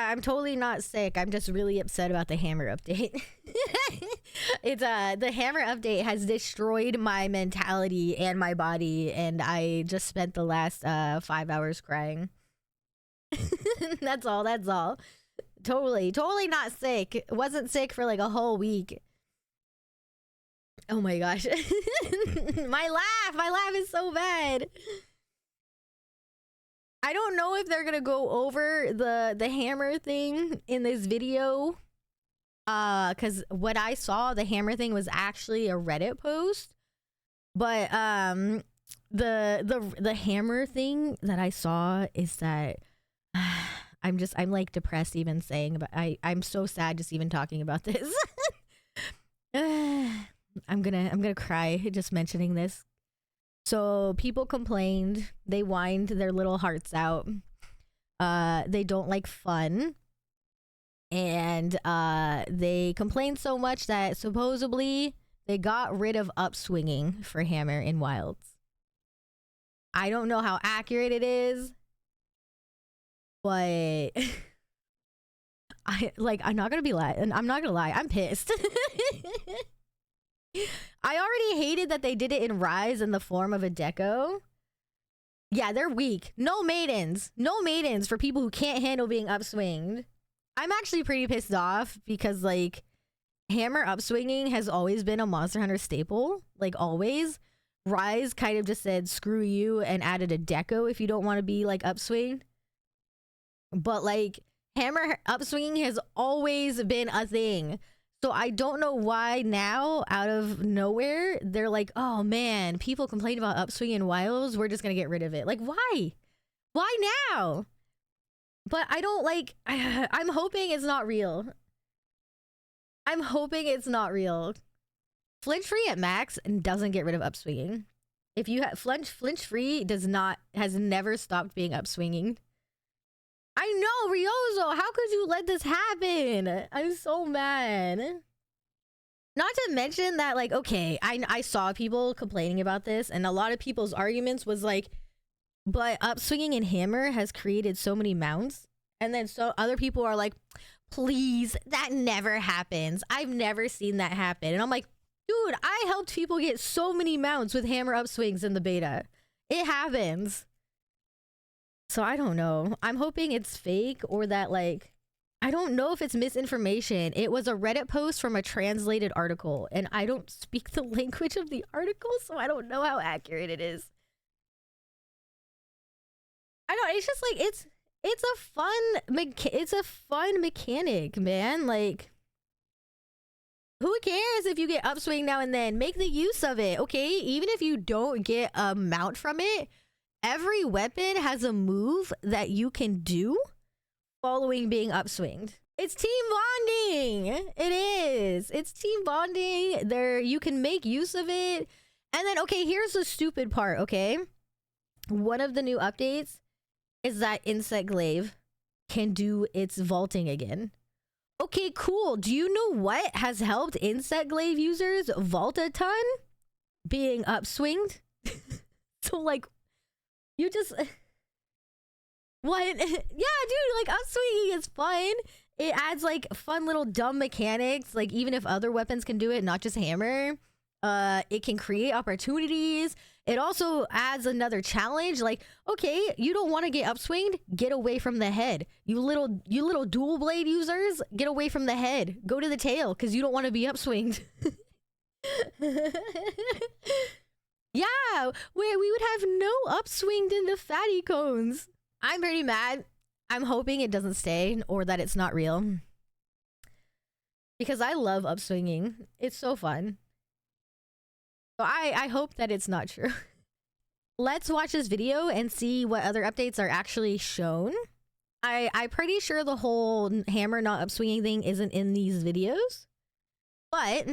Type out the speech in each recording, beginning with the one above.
I'm totally not sick. I'm just really upset about the hammer update. It's the hammer update has destroyed my mentality and my body, and I just spent the last 5 hours crying. That's all. Totally not sick. Wasn't sick for like a whole week. Oh my gosh. My laugh is so bad. I don't know if they're gonna go over the hammer thing in this video, because what I saw, the hammer thing was actually a Reddit post, but the hammer thing that I saw is that I'm like depressed even saying about. I'm so sad just even talking about this. I'm gonna cry just mentioning this. So people complained, they whined their little hearts out. They don't like fun. And they complained so much that supposedly they got rid of upswinging for hammer in Wilds. I don't know how accurate it is, but I'm not gonna lie, I'm pissed. I already hated that they did it in Rise in the form of a deco. Yeah, they're weak. No maidens for people who can't handle being upswinged. I'm actually pretty pissed off because like hammer upswinging has always been a Monster Hunter staple, like always. Rise kind of just said screw you and added a deco if you don't want to be like upswinged. But like hammer upswinging has always been a thing. So I don't know why now, out of nowhere, they're like, oh man, people complain about upswing in Wilds, we're just gonna get rid of it. Like, why? Why now? But I don't like, I'm hoping it's not real. I'm hoping it's not real. Flinch free at max and doesn't get rid of upswinging. If you have flinch free has never stopped being upswinging. I know, Ryozo, how could you let this happen? I'm so mad. Not to mention that, like, okay, I saw people complaining about this, and a lot of people's arguments was like, but upswinging in hammer has created so many mounts. And then so other people are like, please, that never happens. I've never seen that happen. And I'm like, dude, I helped people get so many mounts with hammer upswings in the beta. It happens. So I don't know. I'm hoping it's fake or that like, I don't know if it's misinformation. It was a Reddit post from a translated article and I don't speak the language of the article, so I don't know how accurate it is. I don't, it's just like, it's a fun mechanic, man. Like, who cares if you get upswing now and then? Make the use of it, okay? Even if you don't get a mount from it, every weapon has a move that you can do following being upswinged. It's team bonding. It is. It's team bonding. There, you can make use of it. And then, okay, here's the stupid part, okay? One of the new updates is that Insect Glaive can do its vaulting again. Okay, cool. Do you know what has helped Insect Glaive users vault a ton? Being upswinged. So, like, you just... What? Yeah, dude, like, upswinging is fun. It adds, like, fun little dumb mechanics. Like, even if other weapons can do it, not just hammer. It can create opportunities. It also adds another challenge. Like, okay, you don't want to get upswinged? Get away from the head. You little dual blade users, get away from the head. Go to the tail, because you don't want to be upswinged. Yeah, where we would have no upswinged in the fatty cones. I'm pretty mad. I'm hoping it doesn't stay or that it's not real. Because I love upswinging. It's so fun. So I hope that it's not true. Let's watch this video and see what other updates are actually shown. I'm pretty sure the whole hammer not upswinging thing isn't in these videos. But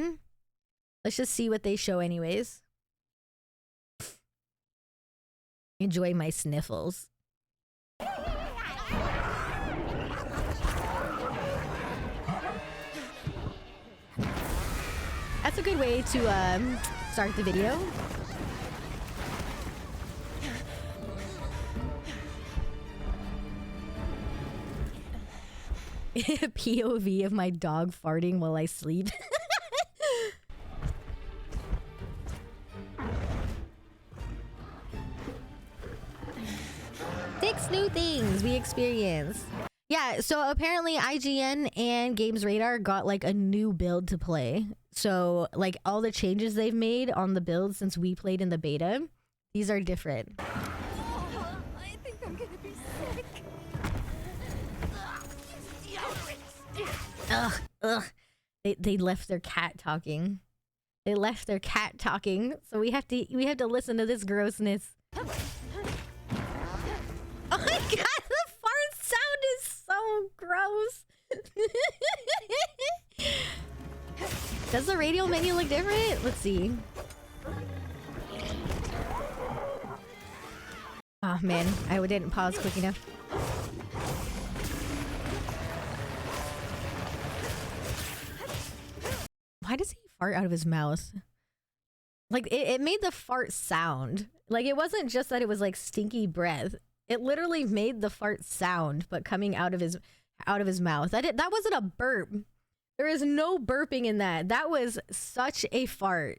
let's just see what they show anyways. Enjoy my sniffles. That's a good way to start the video. POV of my dog farting while I sleep. 6 new things we experienced. Yeah, so apparently IGN and Games Radar got like a new build to play. So like all the changes they've made on the build since we played in the beta, these are different. Oh, I think I'm gonna be sick. Ugh. They left their cat talking. They left their cat talking, so we have to listen to this grossness. Oh my god, the fart sound is so gross. Does the radio menu look different? Let's see. Oh man, I didn't pause quick enough. Why does he fart out of his mouth? Like it made the fart sound. Like it wasn't just that it was like stinky breath. It literally made the fart sound, but coming out of his mouth. That wasn't a burp. There is no burping in that. That was such a fart.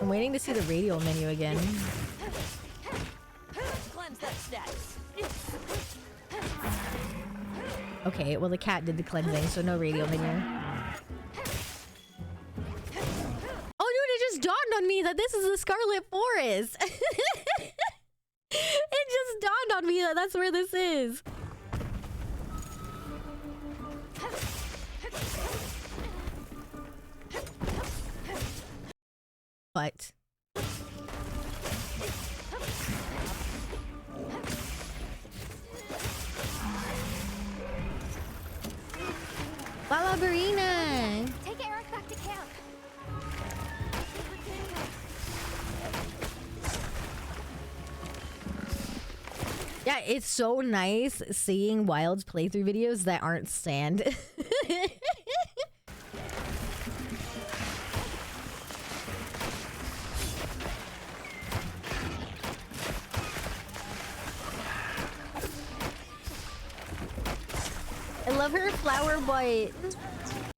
I'm waiting to see the radio menu again. Cleanse that status. Okay, well the cat did the cleansing, so no radio menu. Oh dude, it just dawned on me that this is the Scarlet Forest. It just dawned on me that that's where this is. What? Lala Barina! Take Eric back to camp. Yeah, it's so nice seeing Wilds playthrough videos that aren't sand. I love her flower bite.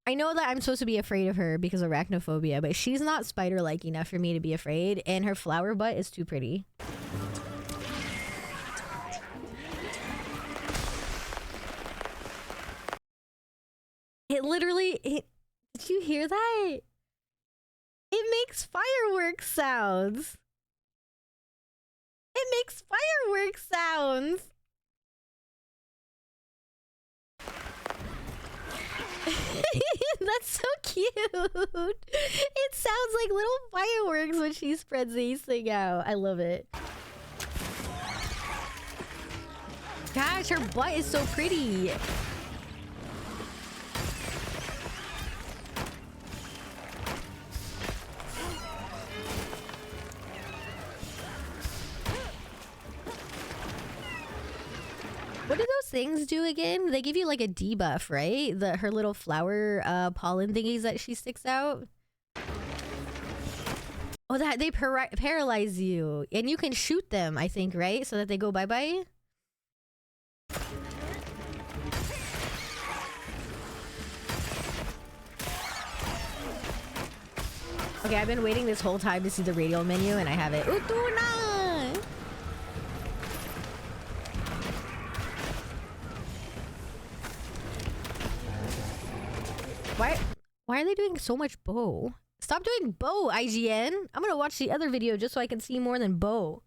I know that I'm supposed to be afraid of her because of arachnophobia, but she's not spider-like enough for me to be afraid, and her flower butt is too pretty. It literally... did you hear that? It makes fireworks sounds. It makes fireworks sounds. That's so cute. It sounds like little fireworks when she spreads these thing out. I love it. Gosh, her butt is so pretty. What do those things do again? They give you like a debuff, right? Her little flower pollen thingies that she sticks out. Oh, that they paralyze you, and you can shoot them, I think, right? So that they go bye-bye. Okay, I've been waiting this whole time to see the radio menu, and I have it. Utuna! Why are they doing so much bow? Stop doing bow, IGN! I'm gonna watch the other video just so I can see more than bow.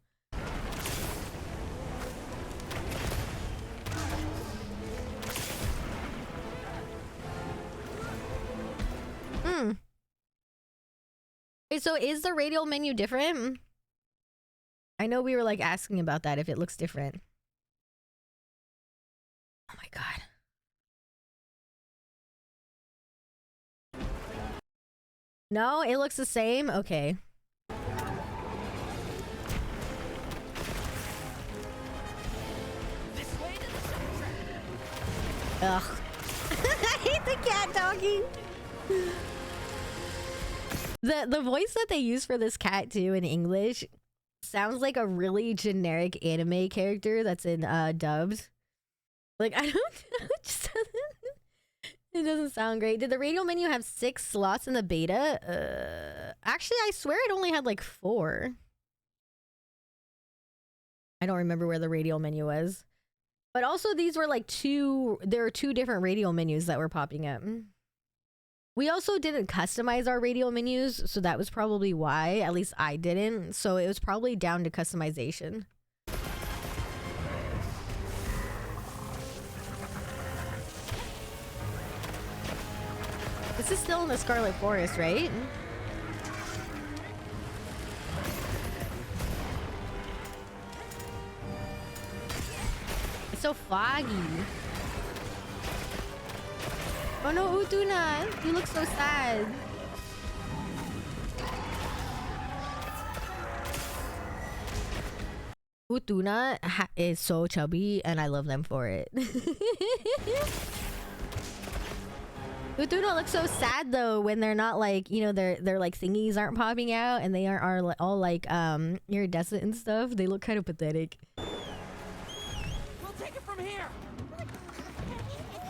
Wait, so is the radial menu different? I know we were like asking about that, if it looks different. Oh my god. No, it looks the same? Okay. Ugh. I hate the cat talking. The voice that they use for this cat too in English sounds like a really generic anime character that's in dubbed. Like I don't know, it doesn't sound great. Did the radio menu have 6 slots in the beta? Actually, I swear it only had like 4. I don't remember where the radio menu was. But also these were like there were 2 different radio menus that were popping up. We also didn't customize our radio menus, so that was probably why. At least I didn't. So it was probably down to customization. This is still in the Scarlet Forest, right? It's so foggy. Oh no, Utuna! You look so sad. Utuna is so chubby, and I love them for it. Utuna looks so sad though when they're not like, you know, their like thingies aren't popping out and they are all like iridescent and stuff. They look kind of pathetic. We'll take it from here.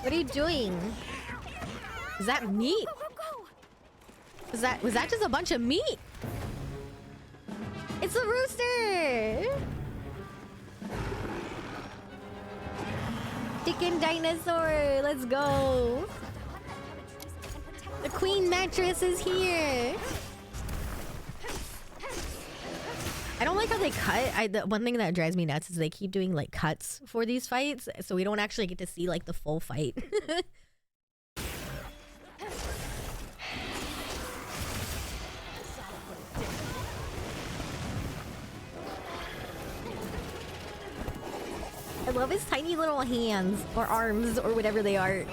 What are you doing? Is that meat? Was that just a bunch of meat? It's a rooster. Chicken dinosaur. Let's go. The queen mattress is here. I don't like how they cut. The one thing that drives me nuts is they keep doing like cuts for these fights, so we don't actually get to see like the full fight. I love his tiny little hands or arms or whatever they are.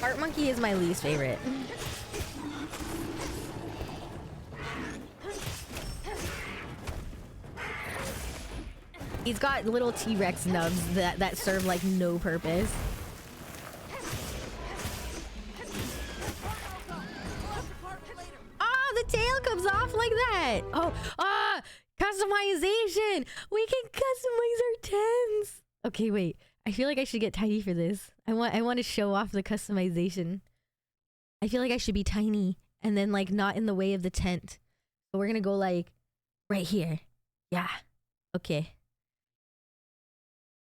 Art Monkey is my least favorite. He's got little T-Rex nubs that serve like no purpose. Oh, the tail comes off like that. Oh, customization. We can customize our tents. Okay, wait. I feel like I should get tiny for this. I want to show off the customization. I feel like I should be tiny and then like not in the way of the tent. So we're gonna go like right here. Yeah. Okay.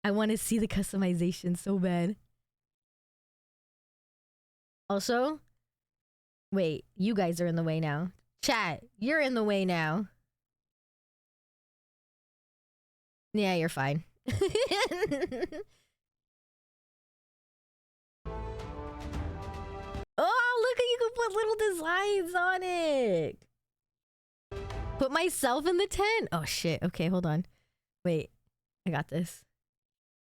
I want to see the customization so bad. Also, wait, you guys are in the way now. Chat, you're in the way now. Yeah, you're fine. Oh, look, you can put little designs on it. Put myself in the tent. Oh shit. Okay, hold on. Wait, I got this.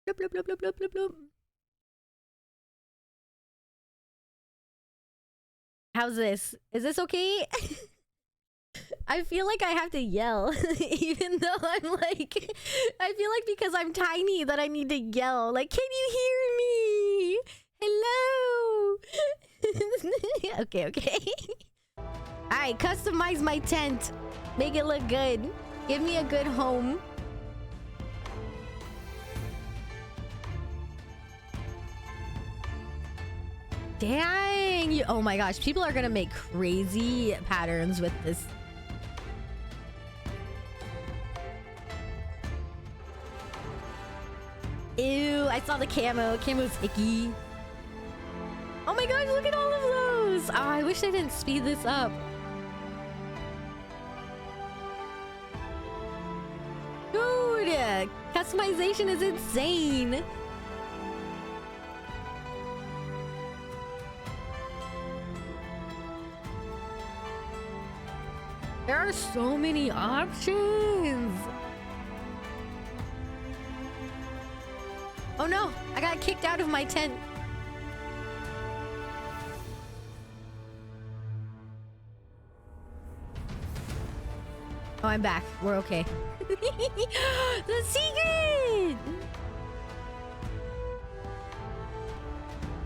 Bloop, bloop, bloop, bloop, bloop, bloop, bloop. How's this? Is this okay? I feel like I have to yell, even though I'm like, I feel like because I'm tiny that I need to yell. Like, can you hear me? Hello? Okay, okay. Alright, customize my tent. Make it look good. Give me a good home. Dang! Oh my gosh, people are gonna make crazy patterns with this. Ew, I saw the camo. Camo's icky. Oh my gosh, look at all of those! Oh, I wish I didn't speed this up. Dude, customization is insane. There are so many options. Oh no, I got kicked out of my tent. Oh, I'm back. We're okay. The secret!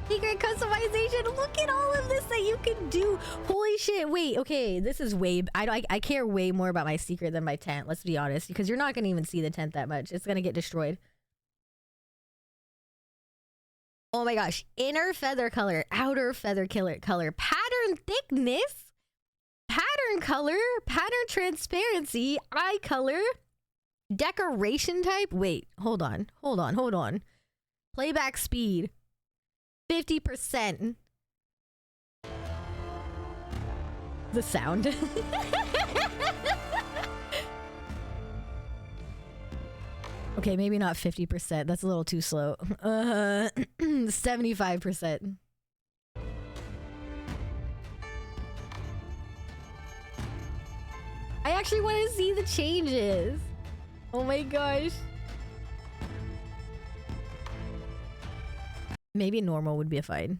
Secret customization. Look at all of this that you can do. Holy shit. Wait, okay. This is way... I care way more about my secret than my tent. Let's be honest. Because you're not going to even see the tent that much. It's going to get destroyed. Oh my gosh. Inner feather color. Outer feather color. Pattern thickness. Pattern color. Pattern transparency. Eye color. Decoration type. Wait. Hold on. Playback speed. 50%. The sound. Okay, maybe not 50%. That's a little too slow. 75%. I actually want to see the changes. Oh my gosh. Maybe normal would be fine.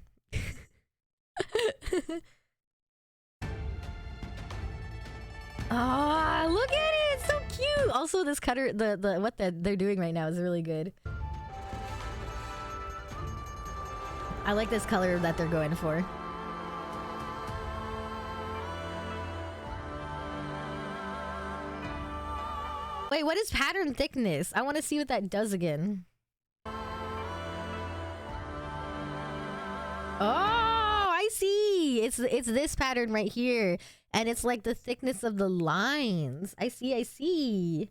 Ah, look at it! It's so cute! Also, this cutter, what they're doing right now is really good. I like this color that they're going for. Wait, what is pattern thickness? I want to see what that does again. Oh, I see. It's this pattern right here. And it's like the thickness of the lines. I see.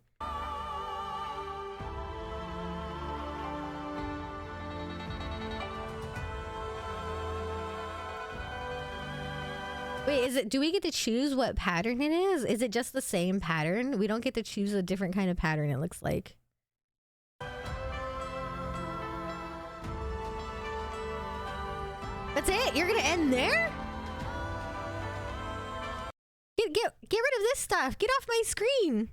Wait, do we get to choose what pattern it is? Is it just the same pattern? We don't get to choose a different kind of pattern, it looks like. That's it? You're gonna end there? Get rid of this stuff. Get off my screen.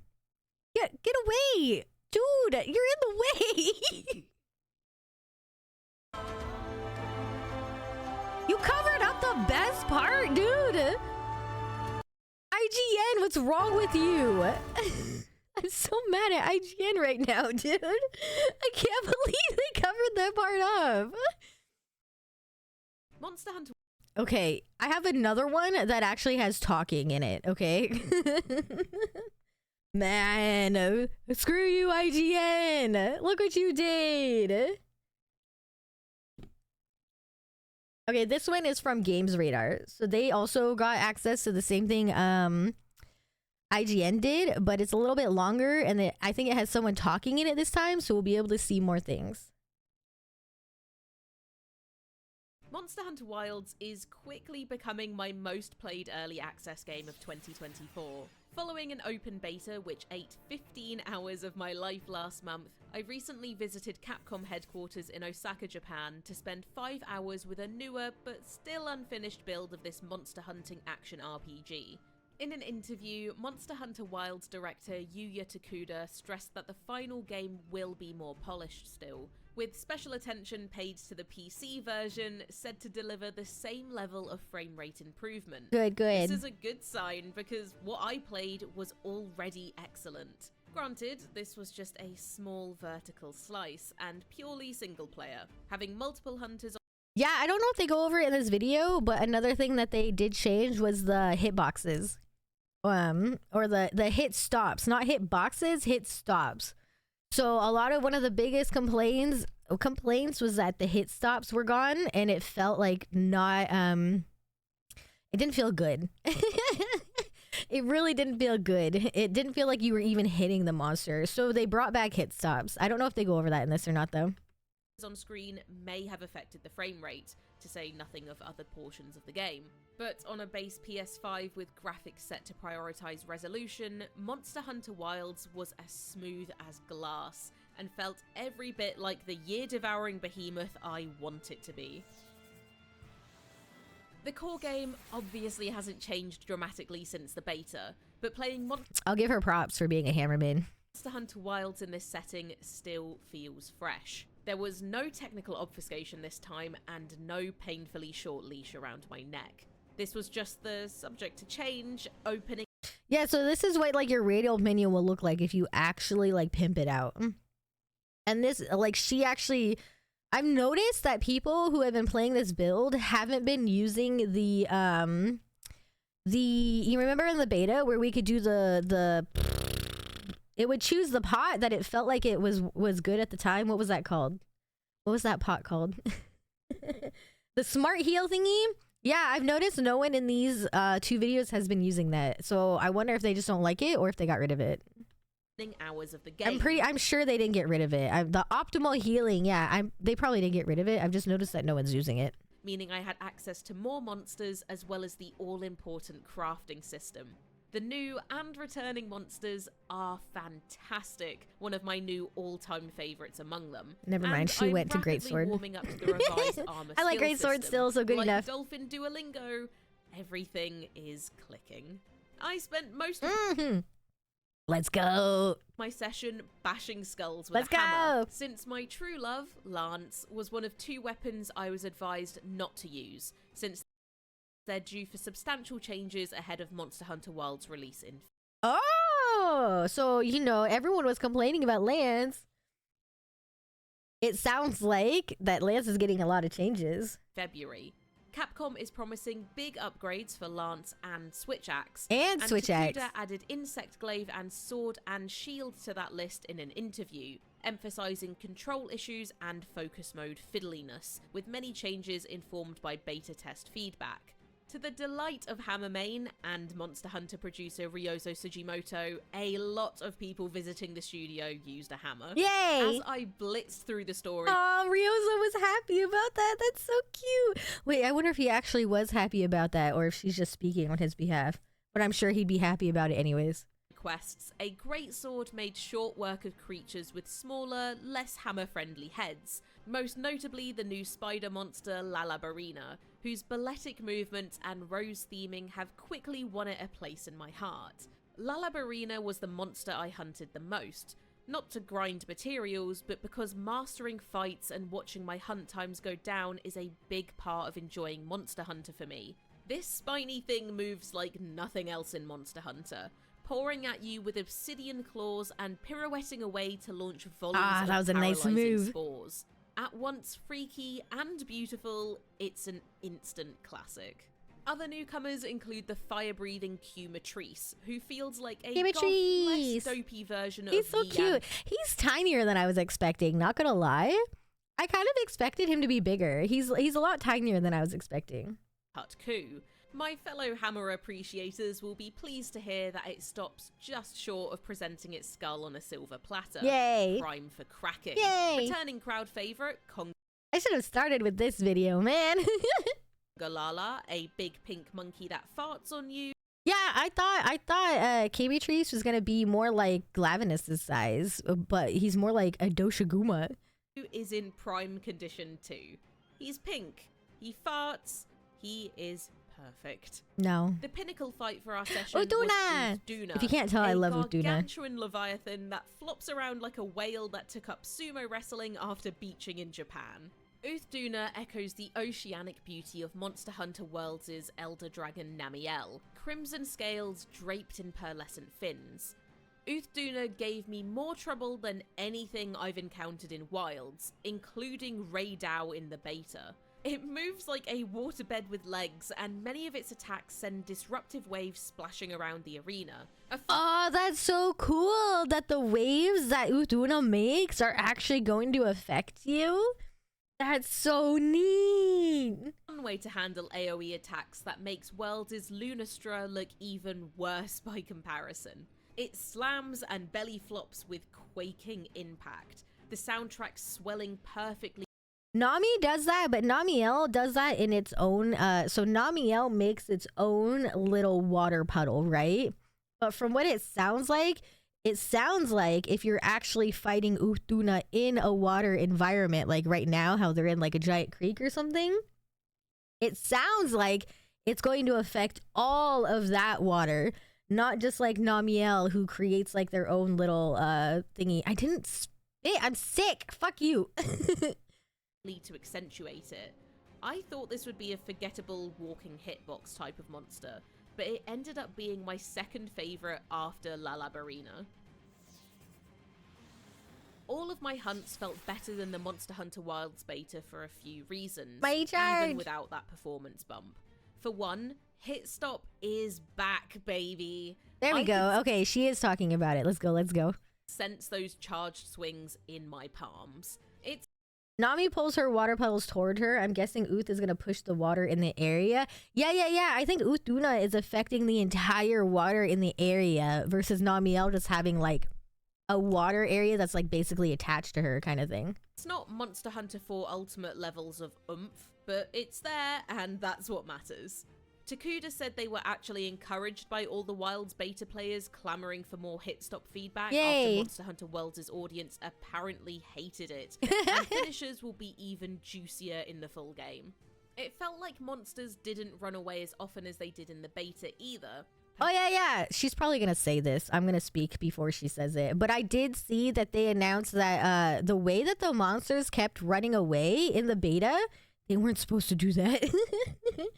Get away. Dude, you're in the way. You covered up the best part, dude. IGN, what's wrong with you? I'm so mad at IGN right now, dude. I can't believe they covered that part up. Monster Hunter. Okay, I have another one that actually has talking in it, okay? Man, screw you, IGN. Look what you did. Okay, this one is from Games Radar. So they also got access to the same thing IGN did, but it's a little bit longer, and I think it has someone talking in it this time, so we'll be able to see more things. Monster Hunter Wilds is quickly becoming my most played early access game of 2024. Following an open beta which ate 15 hours of my life last month, I recently visited Capcom headquarters in Osaka, Japan to spend 5 hours with a newer but still unfinished build of this monster hunting action RPG. In an interview, Monster Hunter Wilds director Yuya Takuda stressed that the final game will be more polished still, with special attention paid to the PC version, said to deliver the same level of frame rate improvement. Good. This is a good sign because what I played was already excellent. Granted, this was just a small vertical slice and purely single player, having multiple hunters. Yeah, I don't know if they go over it in this video, but another thing that they did change was the hitboxes. Or the hit stops, not hit boxes, hit stops. So one of the biggest complaints was that the hit stops were gone, and it felt like not it didn't feel good. It really didn't feel good. It didn't feel like you were even hitting the monster. So they brought back hit stops. I don't know if they go over that in this or not though. On screen may have affected the frame rate, to say nothing of other portions of the game. But on a base PS5 with graphics set to prioritize resolution, Monster Hunter Wilds was as smooth as glass, and felt every bit like the year-devouring behemoth I want it to be. The core game obviously hasn't changed dramatically since the beta, but playing I'll give her props for being a hammerman. Monster Hunter Wilds in this setting still feels fresh. There was no technical obfuscation this time, and no painfully short leash around my neck. This was just the subject to change, opening. Yeah, so this is what like your radial menu will look like if you actually like pimp it out. And this, like, she actually, I've noticed that people who have been playing this build haven't been using the you remember in the beta where we could do the it would choose the pot that it felt like it was good at the time. What was that called? What was that pot called? The smart heal thingy? Yeah, I've noticed no one in these 2 videos has been using that. So I wonder if they just don't like it or if they got rid of it. Hours of the game. I'm sure they didn't get rid of it. The optimal healing, yeah, they probably didn't get rid of it. I've just noticed that no one's using it. Meaning I had access to more monsters as well as the all-important crafting system. The new and returning monsters are fantastic. One of my new all-time favorites among them. Never mind, she went to Great Sword. Warming up to the revised armor I like Great Sword still, so good like enough. Dolphin Duolingo, everything is clicking. I spent most of Let's go. my session bashing skulls with Let's a hammer, go. since my true love, Lance, was one of 2 weapons I was advised not to use, since they're due for substantial changes ahead of Monster Hunter World's release in Oh, so, you know, everyone was complaining about Lance. It sounds like that Lance is getting a lot of changes. February. Capcom is promising big upgrades for Lance and Switch Axe. And Switch Axe. Takuda added Insect Glaive and Sword and Shield to that list in an interview, emphasizing control issues and focus mode fiddliness, with many changes informed by beta test feedback. To the delight of Hammer Main and Monster Hunter producer Ryozo Sugimoto, a lot of people visiting the studio used a hammer. Yay! As I blitzed through the story, Oh, Ryozo was happy about that. That's so cute. Wait, I wonder if he actually was happy about that or if she's just speaking on his behalf. But I'm sure he'd be happy about it anyways. quests, a great sword made short work of creatures with smaller, less hammer-friendly heads, most notably the new spider monster Lalabarina, whose balletic movements and rose theming have quickly won it a place in my heart. Lalabarina was the monster I hunted the most, not to grind materials, but because mastering fights and watching my hunt times go down is a big part of enjoying Monster Hunter for me. This spiny thing moves like nothing else in Monster Hunter, pouring at you with obsidian claws and pirouetting away to launch volleys of that was a nice paralyzing move. spores. At once freaky and beautiful, it's an instant classic. Other newcomers include the fire-breathing Cumatrice, who feels like a goth, less dopey version He's of so cute. He's tinier than I was expecting, not gonna lie. I kind of expected him to be bigger. He's a lot tinier than I was expecting. Hutku. My fellow Hammer appreciators will be pleased to hear that it stops just short of presenting its skull on a silver platter. Yay! Prime for cracking. Yay! Returning crowd favourite, I should have started with this video, man. Galala, a big pink monkey that farts on you. Yeah, I thought Cumatrice was gonna be more like Glavenus' size, but he's more like a Doshiguma. Is in prime condition too. He's pink. He farts. He is perfect. No. The pinnacle fight for our session was Uduna! Uduna. If you can't tell, I love A Uduna. gargantuan leviathan that flops around like a whale that took up sumo wrestling after beaching in Japan. Uduna echoes the oceanic beauty of Monster Hunter Worlds' elder dragon Namiel, crimson scales draped in pearlescent fins. Uduna gave me more trouble than anything I've encountered in Wilds, including Raydao in the beta. It moves like a waterbed with legs, and many of its attacks send disruptive waves splashing around the arena. Oh, that's so cool that the waves that Uduna makes are actually going to affect you. That's so neat. One way to handle AoE attacks that makes Worlds' Lunastra look even worse by comparison. It slams and belly flops with quaking impact, the soundtrack swelling perfectly. Nami does that, but Namiel does that in its own, so Namiel makes its own little water puddle, right? But from what it sounds like if you're actually fighting Uduna in a water environment, like right now, how they're in like a giant creek or something, it sounds like it's going to affect all of that water, not just like Namiel, who creates like their own little thingy. I didn't spit. I'm sick. Fuck you. To accentuate it. I thought this would be a forgettable walking hitbox type of monster, but it ended up being my second favourite after Lalabarina. All of my hunts felt better than the Monster Hunter Wilds beta for a few reasons, My charge! even without that performance bump. For one, Hitstop is back, baby. There we go. Okay, she is talking about it. Let's go, let's go. Sense those charged swings in my palms. It's Nami pulls her water puddles toward her. I'm guessing Uth is gonna push the water in the area. Yeah. I think Uthduna is affecting the entire water in the area versus Namiel just having like a water area that's like basically attached to her kind of thing. It's not Monster Hunter 4 ultimate levels of oomph, but it's there, and that's what matters. Takuda said they were actually encouraged by all the Wilds beta players clamoring for more Hitstop feedback after Monster Hunter Worlds' audience apparently hated it, and finishers will be even juicier in the full game. It felt like monsters didn't run away as often as they did in the beta either. Oh yeah. She's probably gonna say this. I'm gonna speak before she says it. But I did see that they announced that the way that the monsters kept running away in the beta, they weren't supposed to do that.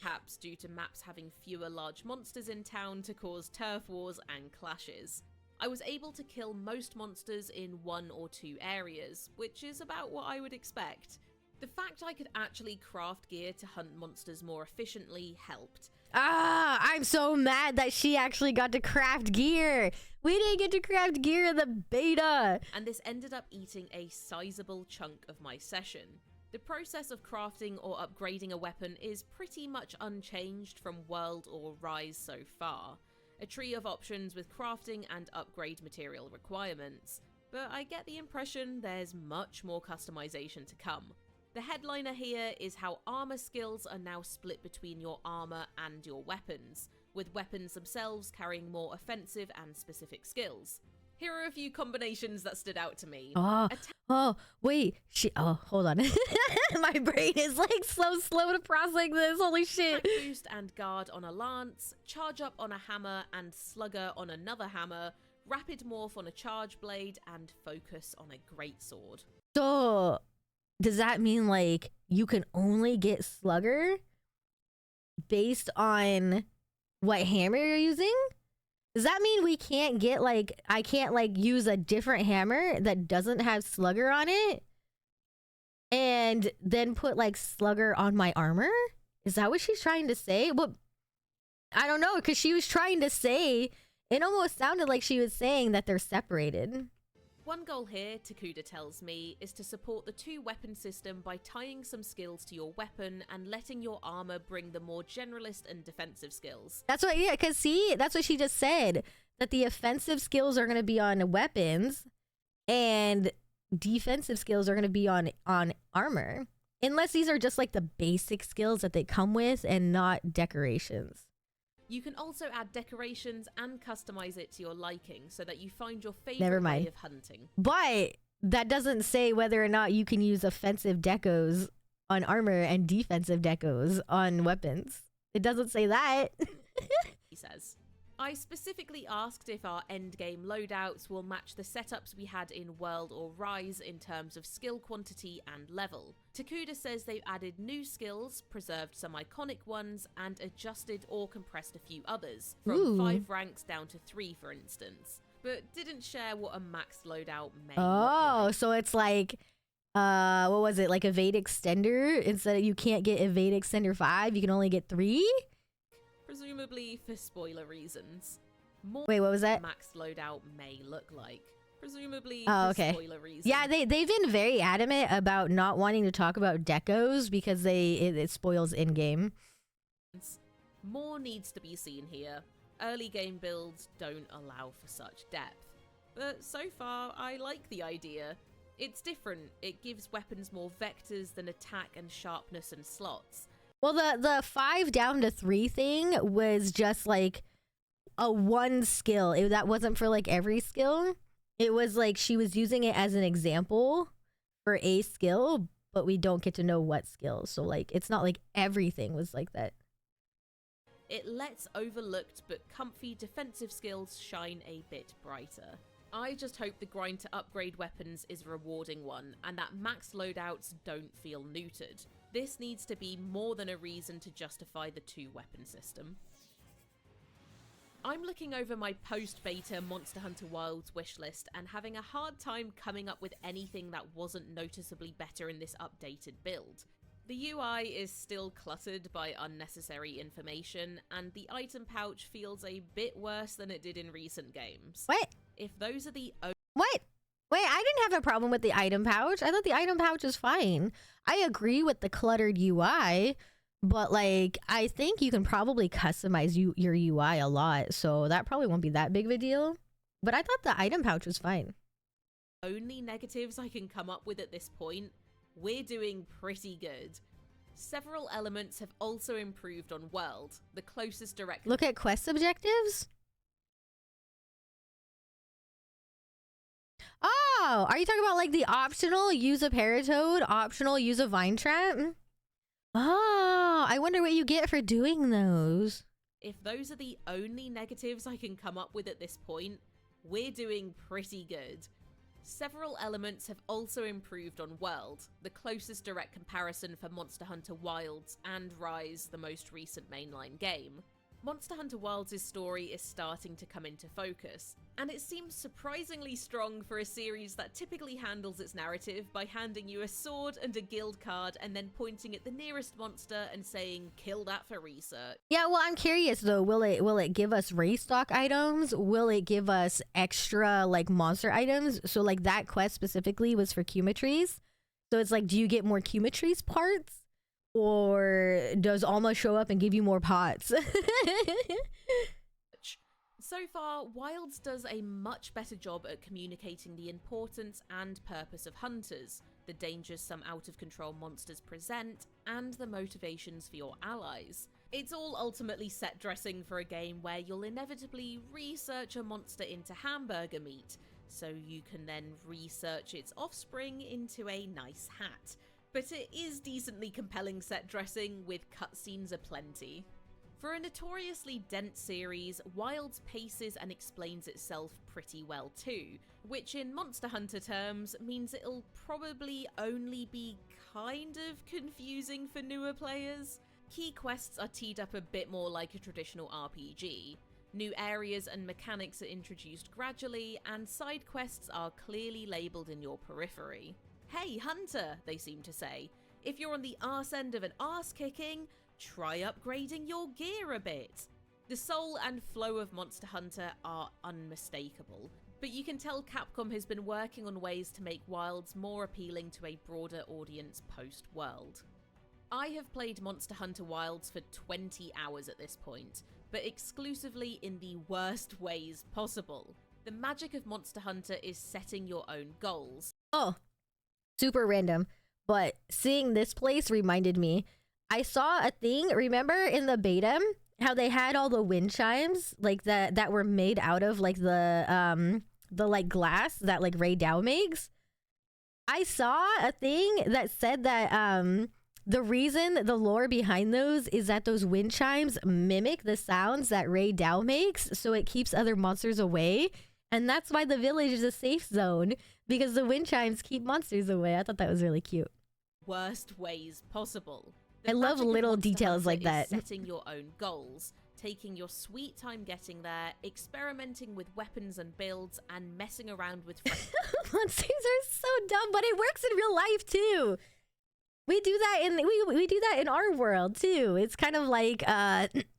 Perhaps due to maps having fewer large monsters in town to cause turf wars and clashes. I was able to kill most monsters in 1 or 2 areas, which is about what I would expect. The fact I could actually craft gear to hunt monsters more efficiently helped. I'm so mad that she actually got to craft gear. We didn't get to craft gear in the beta. And this ended up eating a sizable chunk of my session. The process of crafting or upgrading a weapon is pretty much unchanged from World or Rise so far. A tree of options with crafting and upgrade material requirements. But I get the impression there's much more customization to come. The headliner here is how armor skills are now split between your armor and your weapons, with weapons themselves carrying more offensive and specific skills. Here are a few combinations that stood out to me. Wait. Hold on. My brain is like so slow to processing this. Holy shit. Attack boost and guard on a lance, charge up on a hammer and slugger on another hammer, rapid morph on a charge blade, and focus on a greatsword. So, does that mean like you can only get slugger based on what hammer you're using? Does that mean we can't get like, I can't like use a different hammer that doesn't have slugger on it and then put like slugger on my armor? Is that what she's trying to say? Well, I don't know, because she was trying to say, it almost sounded like she was saying that they're separated. One goal here, Takuda tells me, is to support the 2-weapon system by tying some skills to your weapon and letting your armor bring the more generalist and defensive skills. That's what, yeah, because see, that's what she just said, that the offensive skills are going to be on weapons and defensive skills are going to be on armor. Unless these are just like the basic skills that they come with and not decorations. You can also add decorations and customize it to your liking so that you find your favorite way of hunting. But that doesn't say whether or not you can use offensive decos on armor and defensive decos on weapons. It doesn't say that. He says. I specifically asked if our endgame loadouts will match the setups we had in World or Rise in terms of skill quantity and level. Takuda says they've added new skills, preserved some iconic ones, and adjusted or compressed a few others, from 5 ranks down to 3 for instance, but didn't share what a max loadout may look like. So it's like, what was it, like evade extender? Instead of you can't get evade extender 5, you can only get 3? Presumably for spoiler reasons. Wait, what was that? Max loadout may look like. Presumably for spoiler reasons. Yeah, they've been very adamant about not wanting to talk about decos because it spoils in-game. More needs to be seen here. Early game builds don't allow for such depth. But so far, I like the idea. It's different. It gives weapons more vectors than attack and sharpness and slots. Well, the 5 down to 3 thing was just like a one skill. That wasn't for like every skill. It was like she was using it as an example for a skill, but we don't get to know what skill. So like, it's not like everything was like that. It lets overlooked but comfy defensive skills shine a bit brighter. I just hope the grind to upgrade weapons is a rewarding one, and that max loadouts don't feel neutered. This needs to be more than a reason to justify the 2-weapon system. I'm looking over my post-beta Monster Hunter Wilds wishlist and having a hard time coming up with anything that wasn't noticeably better in this updated build. The UI is still cluttered by unnecessary information, and the item pouch feels a bit worse than it did in recent games. What? If those are the What? Wait, I didn't have a problem with the item pouch. I thought the item pouch was fine. I agree with the cluttered UI, but like, I think you can probably customize your UI a lot, so that probably won't be that big of a deal. But I thought the item pouch was fine. only negatives I can come up with at this point, we're doing pretty good. Several elements have also improved on World, the closest direct— Look at quest objectives. Oh, are you talking about like the optional use a Paratoad, optional use a Vine Trap? Oh, I wonder what you get for doing those. If those are the only negatives I can come up with at this point, we're doing pretty good. Several elements have also improved on World, the closest direct comparison for Monster Hunter Wilds and Rise, the most recent mainline game. Monster Hunter Wilds' story is starting to come into focus, and it seems surprisingly strong for a series that typically handles its narrative by handing you a sword and a guild card and then pointing at the nearest monster and saying, kill that for research. Yeah, well, I'm curious though, will it give us race stock items? Will it give us extra like monster items? So like that quest specifically was for Cumatries. So it's like, do you get more Cumatries parts? Or does Alma show up and give you more pots? So far, Wilds does a much better job at communicating the importance and purpose of hunters, the dangers some out-of-control monsters present, and the motivations for your allies. It's all ultimately set dressing for a game where you'll inevitably research a monster into hamburger meat, so you can then research its offspring into a nice hat. But it is decently compelling set dressing, with cutscenes aplenty. For a notoriously dense series, Wilds paces and explains itself pretty well too, which in Monster Hunter terms means it'll probably only be kind of confusing for newer players. Key quests are teed up a bit more like a traditional RPG. New areas and mechanics are introduced gradually, and side quests are clearly labelled in your periphery. Hey Hunter, they seem to say, if you're on the arse end of an arse kicking, try upgrading your gear a bit. The soul and flow of Monster Hunter are unmistakable, but you can tell Capcom has been working on ways to make Wilds more appealing to a broader audience post-World. I have played Monster Hunter Wilds for 20 hours at this point, but exclusively in the worst ways possible. The magic of Monster Hunter is setting your own goals. Oh, super random, but seeing this place reminded me. I saw a thing, remember in the beta, how they had all the wind chimes like that were made out of like the like glass that like Ray Dow makes? I saw a thing that said that the reason, the lore behind those is that those wind chimes mimic the sounds that Ray Dow makes, so it keeps other monsters away. And that's why the village is a safe zone, because the wind chimes keep monsters away. I thought that was really cute. Worst ways possible. I love little details like that. Setting your own goals, taking your sweet time getting there, experimenting with weapons and builds, and messing around with friends. Monsters are so dumb, but it works in real life too. We do that we do that in our world too. It's kind of like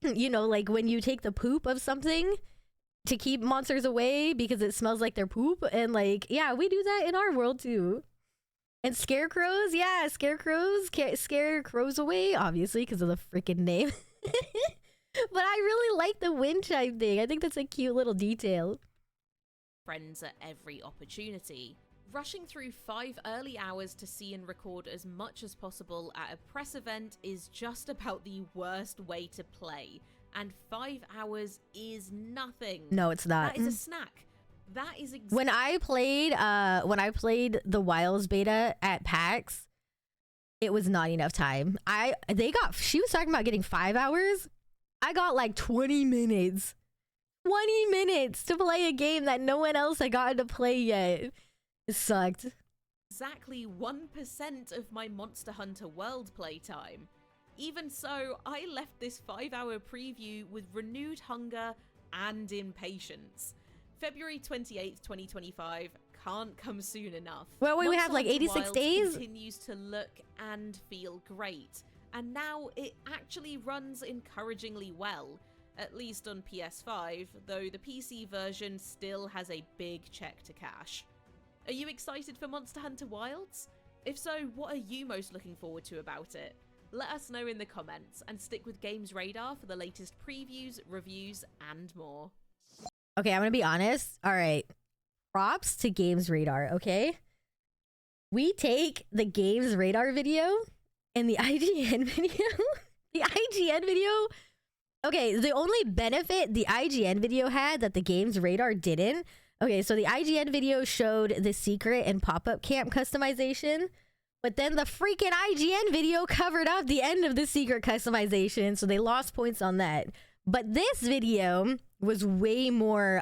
you know, like when you take the poop of something to keep monsters away because it smells like their poop, and like, yeah, we do that in our world too. And scarecrows, yeah, scarecrows scare crows away, obviously because of the freaking name. But I really like the wind chime thing. I think that's a cute little detail. Friends at every opportunity. Rushing through 5 early hours to see and record as much as possible at a press event is just about the worst way to play. And 5 hours is nothing. No, it's not. That is a snack. That is when I played the Wilds beta at PAX, it was not enough time. She was talking about getting 5 hours. I got like 20 minutes. 20 minutes to play a game that no one else had gotten to play yet. It sucked. Exactly 1% of my Monster Hunter World playtime. Even so, I left this 5-hour preview with renewed hunger and impatience. February 28th, 2025 can't come soon enough. Well, wait, we have like Monster 86 Wilds days? continues to look and feel great, and now it actually runs encouragingly well, at least on PS5, though the PC version still has a big check to cash. Are you excited for Monster Hunter Wilds? If so, what are you most looking forward to about it? Let us know in the comments, and stick with Games Radar for the latest previews, reviews, and more. Okay, I'm gonna be honest. All right. Props to Games Radar, okay? We take the Games Radar video and the IGN video. The IGN video. Okay, the only benefit the IGN video had that the Games Radar didn't. Okay, so the IGN video showed the Seikret and pop-up camp customization, but then the freaking IGN video covered up the end of the Seikret customization, so they lost points on that. But this video was way more,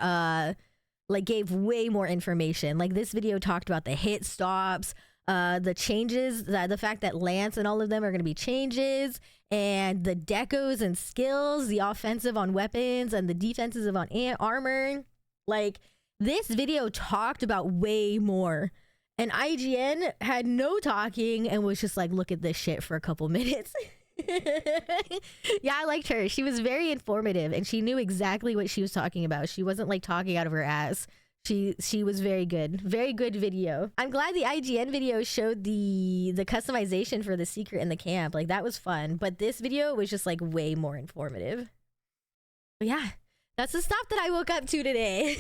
like gave way more information. Like this video talked about the Hitstops, the changes, the fact that Lance and all of them are going to be changes, and the decos and skills, the offensive on weapons and the defensive on armor. Like this video talked about way more. And IGN had no talking and was just like, look at this shit for a couple minutes. Yeah, I liked her. She was very informative and she knew exactly what she was talking about. She wasn't like talking out of her ass. She was very good. Very good video. I'm glad the IGN video showed the customization for the Seikret in the camp. Like that was fun. But this video was just like way more informative. But yeah, that's the stuff that I woke up to today.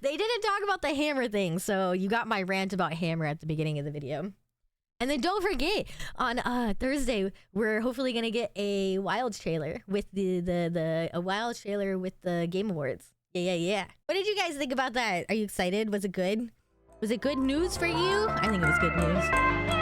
They didn't talk about the hammer thing, so you got my rant about hammer at the beginning of the video. And then don't forget, on Thursday, we're hopefully gonna get a WILDS trailer with a WILDS trailer with the Game Awards. Yeah. What did you guys think about that? Are you excited? Was it good? Was it good news for you? I think it was good news.